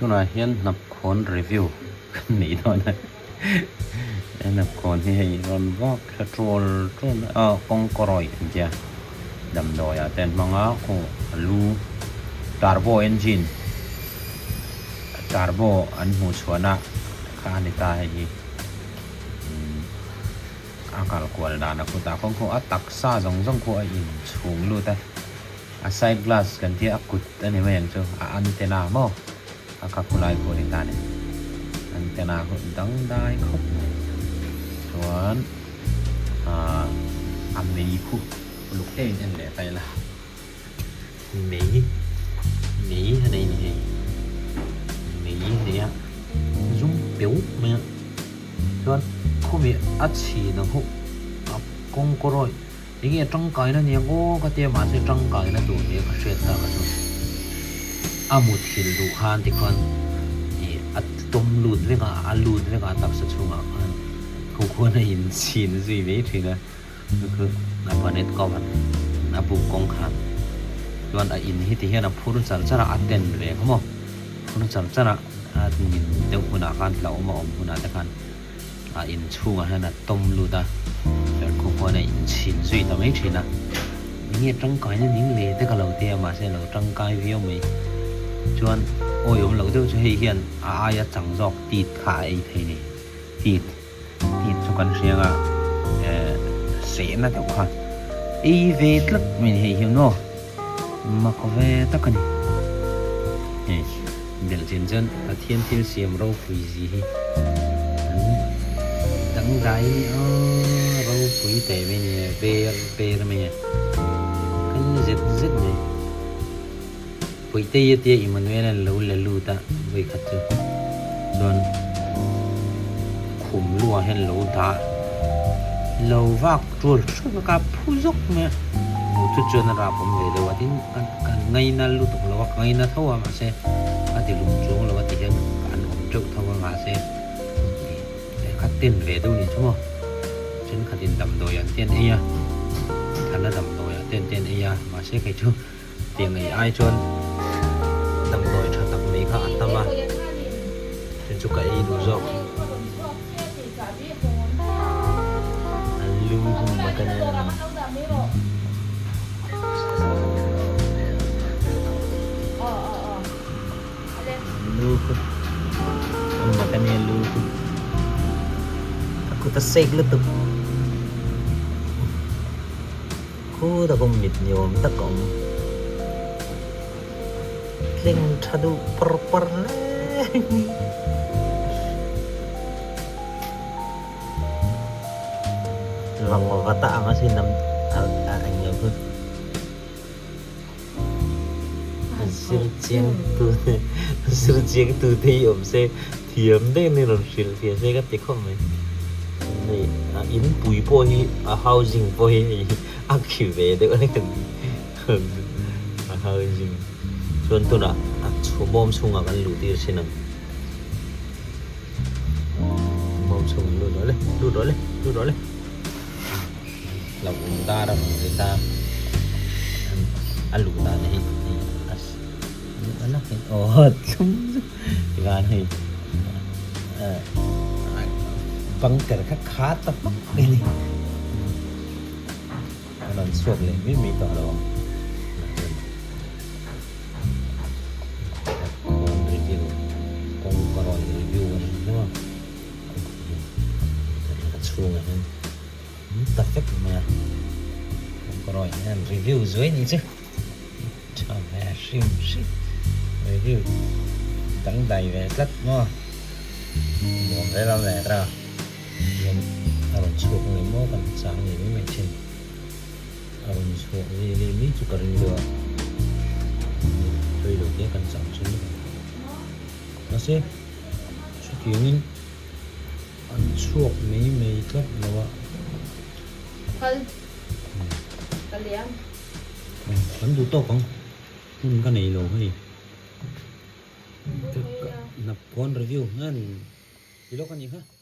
chỗ này hiện nắp khốn review nghĩ thôi này nắp khốn thì hay còn vóc petrol trôn con còi chưa đầm đồi à tên mang áo của lu turbo engine turbo anh mua chuột na khá này ta hay gì akal kual dana ko ta kong ko atak sa zong zong ko in chung lu ta a side glass kan ti akut ani men so a antenna mo akakulai ko ni ta ne antenna ko dang dai khop chuan a mei khu luk te en le tai la mei này này mei này á zum biểu me chuan khu mi ắt chỉ nó hút công cô rồi ý nghĩa trong cái nó nhiều ô cái tiền mà sẽ trong cái nó đủ nhiều cái chuyện đó cái số một thiên đủ han thì con thì ắt tôm lùn với cả lùn với cả tập sự chung à khu khu này in xin gì đấy thì là cứ là phần net có mặt là bù công khai còn in thì hiện là phụ nữ sản xuất là ăn tiền về không không phụ nữ sản xuất là nhìn đều phụ nữ ăn lẩu mà ông phụ nữ ta ăn in chung hay là tôm luôn ta rồi khu phố này in chín duy tao mấy chuyện à những trong cái những lệ tất cả đầu tiên mà sẽ là trong cái video mấy chuan ôi ông lâu tiêu cho hay hiện ai chẳng dọc tịt khai thế này tịt cho con xem à sẽ là kiểu khoan y về lắm mình hay hiểu nó mà có về tất cả này để chân chân là thiên thiên xiêm rau quỷ gì đắng gáy rau quỷ tệ mình về mình cái rất này quỷ tê tê mình về là lù ta về khát chứ còn khủng lúa hay lù ta lầu vác chuột suốt cả phu dốc mẹ một chút chuyện làผมvề đâu thì ngay na lù tục là ngay na thâu mà xe thì lùng xuống là thì hiện ăn ổn trâu thâu mà xe khát tiền về đâu nhỉ chú không trên khát tiền đầm đồi ăn tiền ấy à khát là đầm đồi ăn tiền ấy à mà sẽ cái chú tiền này ai chôn đầm đồi cho tập mấy khát tâm à trên chú cái đủ rộng lưu mà cái này lưu mà cái này lưu aku ta sek letup ku ta kom mit nyom ta kom kling thadu per le lòng kata ang asin nam anh nhớ hơn sir chiang tu thi om se thiếm đấy nên làm chuyện thì sẽ gặp tiếc không ấy này in bùi bôi housing bôi kiểu về đấy cái housing cho nên tôi là số bom sung ở cái lũ tiêu xin nè bom sung lũ đó lên là chúng ta đâu người ta ăn lũ ta này nó cái chúng cái này bằng cả các khá tập đây này lần suốt lên với mình tỏ đó review con rồi review đúng không xuống này tập phép mà con rồi review dưới này chứ cho mẹ sim review tặng đầy về rất ngon muốn thấy làm lẻ ra nhưng aron suốt người mua cần sáng người mới mệt chân aron suốt đi mấy chục cái nữa chơi được cái cần sáng chân nó sẽ xuất hiện ăn suốt mấy cấp nữa cái liếm bánh đủ tốt không cái này lồ cái gì nạp con review nè đi đâu cái gì hả